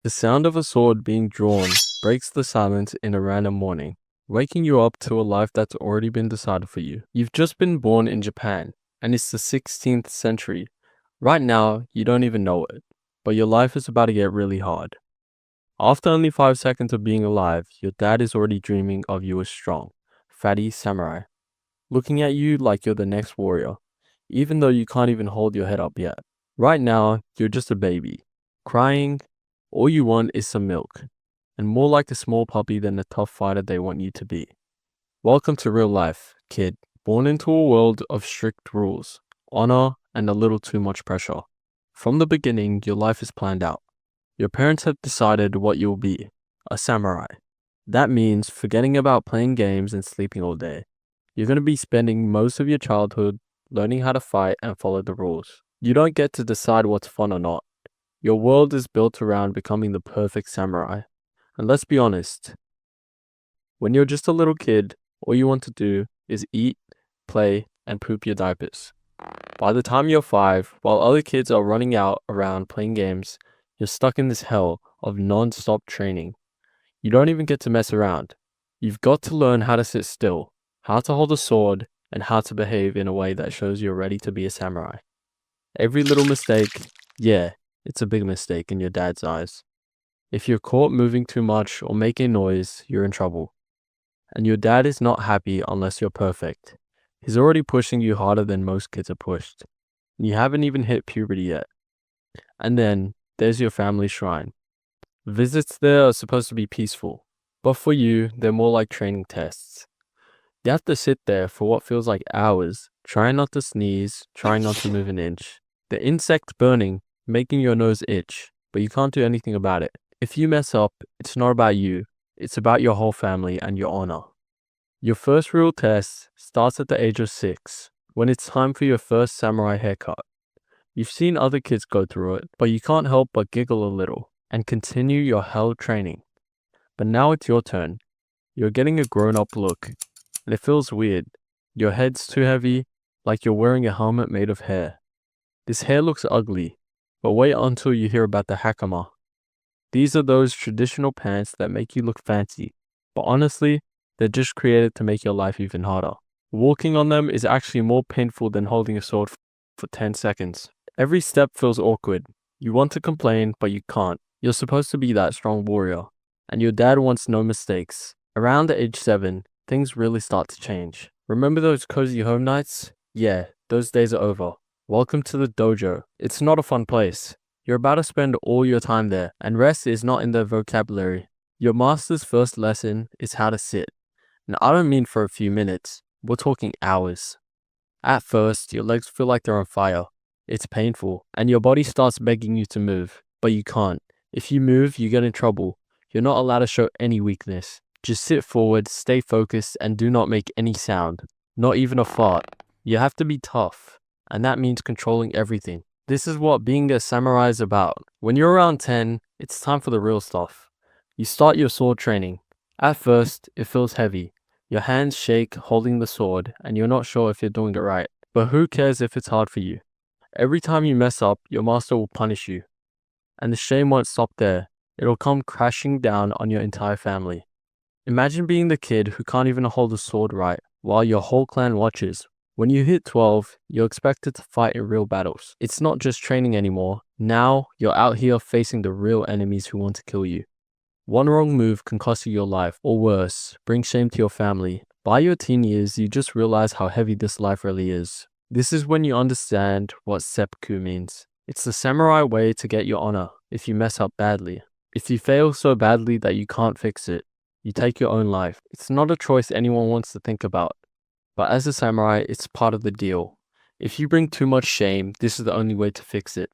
The sound of a sword being drawn breaks the silence in a random morning, waking you up to a life that's already been decided for you. You've just been born in Japan, and it's the 16th century. Right now, you don't even know it, but your life is about to get really hard. After only 5 seconds of being alive, your dad is already dreaming of you as strong, fatty samurai, looking at you like you're the next warrior, even though you can't even hold your head up yet. Right now, you're just a baby, crying. All you want is some milk, and more like a small puppy than the tough fighter they want you to be. Welcome to real life, kid, born into a world of strict rules, honor, and a little too much pressure. From the beginning, your life is planned out. Your parents have decided what you'll be, a samurai. That means forgetting about playing games and sleeping all day. You're going to be spending most of your childhood learning how to fight and follow the rules. You don't get to decide what's fun or not. Your world is built around becoming the perfect samurai. And let's be honest, when you're just a little kid, all you want to do is eat, play, and poop your diapers. By the time you're 5, while other kids are running out around playing games, you're stuck in this hell of non-stop training. You don't even get to mess around. You've got to learn how to sit still, how to hold a sword, and how to behave in a way that shows you're ready to be a samurai. Every little mistake, yeah, it's a big mistake in your dad's eyes. If you're caught moving too much or making noise, you're in trouble. And your dad is not happy unless you're perfect. He's already pushing you harder than most kids are pushed. And you haven't even hit puberty yet. And then there's your family shrine. Visits there are supposed to be peaceful, but for you, they're more like training tests. You have to sit there for what feels like hours, trying not to sneeze, trying not to move an inch. The insect burning, making your nose itch, but you can't do anything about it. If you mess up, it's not about you, it's about your whole family and your honor. Your first real test starts at the age of 6, when it's time for your first samurai haircut. You've seen other kids go through it, but you can't help but giggle a little and continue your hell training. But now it's your turn. You're getting a grown-up look, and it feels weird. Your head's too heavy, like you're wearing a helmet made of hair. This hair looks ugly, but wait until you hear about the hakama. These are those traditional pants that make you look fancy, but honestly, they're just created to make your life even harder. Walking on them is actually more painful than holding a sword for 10 seconds. Every step feels awkward. You want to complain, but you can't. You're supposed to be that strong warrior, and your dad wants no mistakes. Around the age 7, things really start to change. Remember those cozy home nights? Yeah, those days are over. Welcome to the dojo. It's not a fun place. You're about to spend all your time there, and rest is not in the vocabulary. Your master's first lesson is how to sit. And I don't mean for a few minutes. We're talking hours. At first, your legs feel like they're on fire. It's painful, and your body starts begging you to move, but you can't. If you move, you get in trouble. You're not allowed to show any weakness. Just sit forward, stay focused, and do not make any sound. Not even a fart. You have to be tough, and that means controlling everything. This is what being a samurai is about. When you're around 10, it's time for the real stuff. You start your sword training. At first, it feels heavy. Your hands shake holding the sword, and you're not sure if you're doing it right. But who cares if it's hard for you? Every time you mess up, your master will punish you. And the shame won't stop there. It'll come crashing down on your entire family. Imagine being the kid who can't even hold a sword right, while your whole clan watches. When you hit 12, you're expected to fight in real battles. It's not just training anymore. Now, you're out here facing the real enemies who want to kill you. One wrong move can cost you your life, or worse, bring shame to your family. By your teen years, you just realize how heavy this life really is. This is when you understand what seppuku means. It's the samurai way to get your honor if you mess up badly. If you fail so badly that you can't fix it, you take your own life. It's not a choice anyone wants to think about. But as a samurai, it's part of the deal. If you bring too much shame, this is the only way to fix it.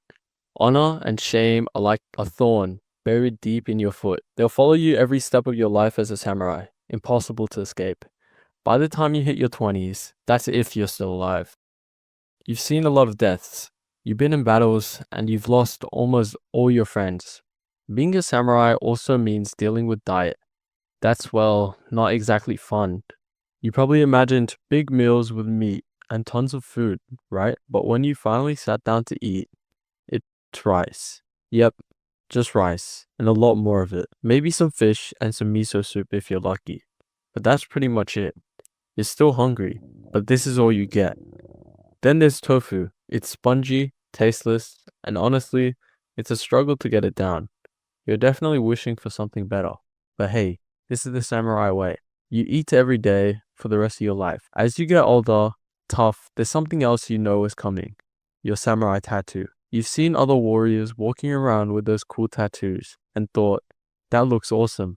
Honor and shame are like a thorn buried deep in your foot. They'll follow you every step of your life as a samurai. Impossible to escape. By the time you hit your 20s, that's if you're still alive. You've seen a lot of deaths. You've been in battles, and you've lost almost all your friends. Being a samurai also means dealing with diet. That's, well, not exactly fun. You probably imagined big meals with meat and tons of food, right? But when you finally sat down to eat, it's rice. Yep, Just rice, and a lot more of it. Maybe some fish and some miso soup if you're lucky. But that's pretty much it. You're still hungry, but this is all you get. Then there's tofu. It's spongy, tasteless, and honestly, it's a struggle to get it down. You're definitely wishing for something better. But hey, this is the samurai way. You eat every day for the rest of your life. As you get older, tough, there's something else you know is coming. Your samurai tattoo. You've seen other warriors walking around with those cool tattoos and thought, that looks awesome.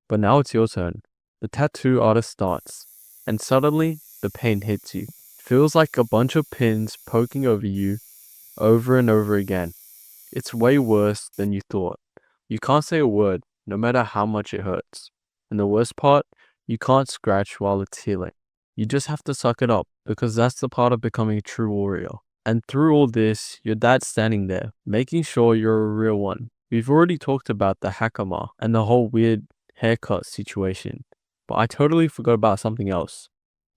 But now it's your turn. The tattoo artist starts, and suddenly the pain hits you. Feels like a bunch of pins poking over you over and over again. It's way worse than you thought. You can't say a word, no matter how much it hurts. And the worst part, you can't scratch while it's healing. You just have to suck it up, because that's the part of becoming a true warrior. And through all this, your dad's standing there, making sure you're a real one. We've already talked about the hakama and the whole weird haircut situation, but I totally forgot about something else.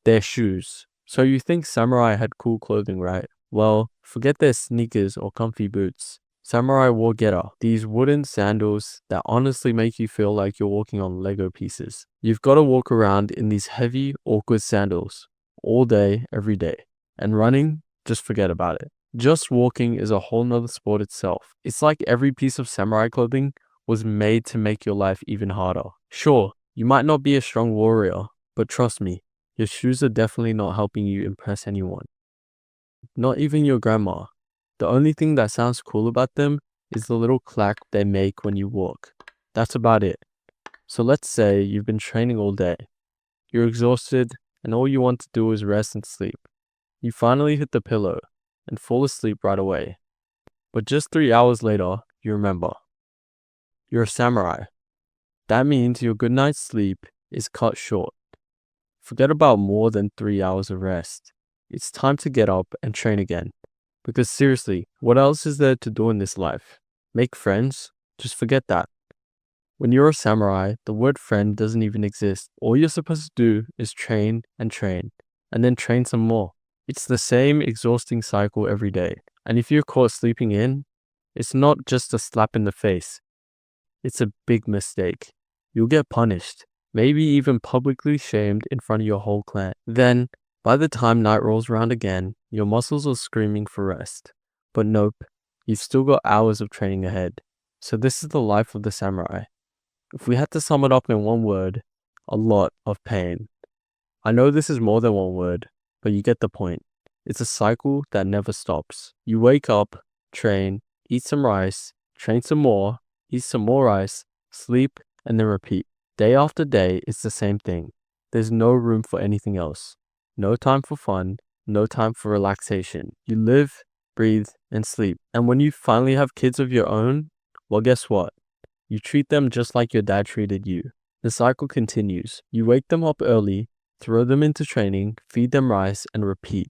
Their shoes. So you think samurai had cool clothing, right? Well, forget their sneakers or comfy boots. Samurai wore geta, these wooden sandals that honestly make you feel like you're walking on Lego pieces. You've got to walk around in these heavy, awkward sandals all day, every day. And running, just forget about it. Just walking is a whole nother sport itself. It's like every piece of samurai clothing was made to make your life even harder. Sure, you might not be a strong warrior, but trust me, your shoes are definitely not helping you impress anyone. Not even your grandma. The only thing that sounds cool about them is the little clack they make when you walk. That's about it. So let's say you've been training all day. You're exhausted and all you want to do is rest and sleep. You finally hit the pillow and fall asleep right away. But just 3 hours later, you remember. You're a samurai. That means your good night's sleep is cut short. Forget about more than 3 hours of rest. It's time to get up and train again. Because seriously, what else is there to do in this life? Make friends? Just forget that. When you're a samurai, the word friend doesn't even exist. All you're supposed to do is train, and then train some more. It's the same exhausting cycle every day. And if you're caught sleeping in, it's not just a slap in the face. It's a big mistake. You'll get punished, maybe even publicly shamed in front of your whole clan. Then, by the time night rolls around again, your muscles are screaming for rest. But nope, you've still got hours of training ahead. So this is the life of the samurai. If we had to sum it up in one word, a lot of pain. I know this is more than one word, but you get the point. It's a cycle that never stops. You wake up, train, eat some rice, train some more, eat some more rice, sleep, and then repeat. Day after day, it's the same thing. There's no room for anything else. No time for fun, no time for relaxation. You live, breathe, and sleep. And when you finally have kids of your own, well, guess what? You treat them just like your dad treated you. The cycle continues. You wake them up early, throw them into training, feed them rice, and repeat.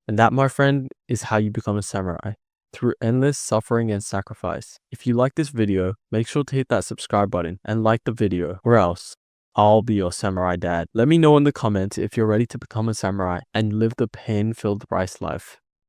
And that, my friend, is how you become a samurai. Through endless suffering and sacrifice. If you like this video, make sure to hit that subscribe button and like the video, or else I'll be your samurai dad. Let me know in the comments if you're ready to become a samurai and live the pain-filled rice life.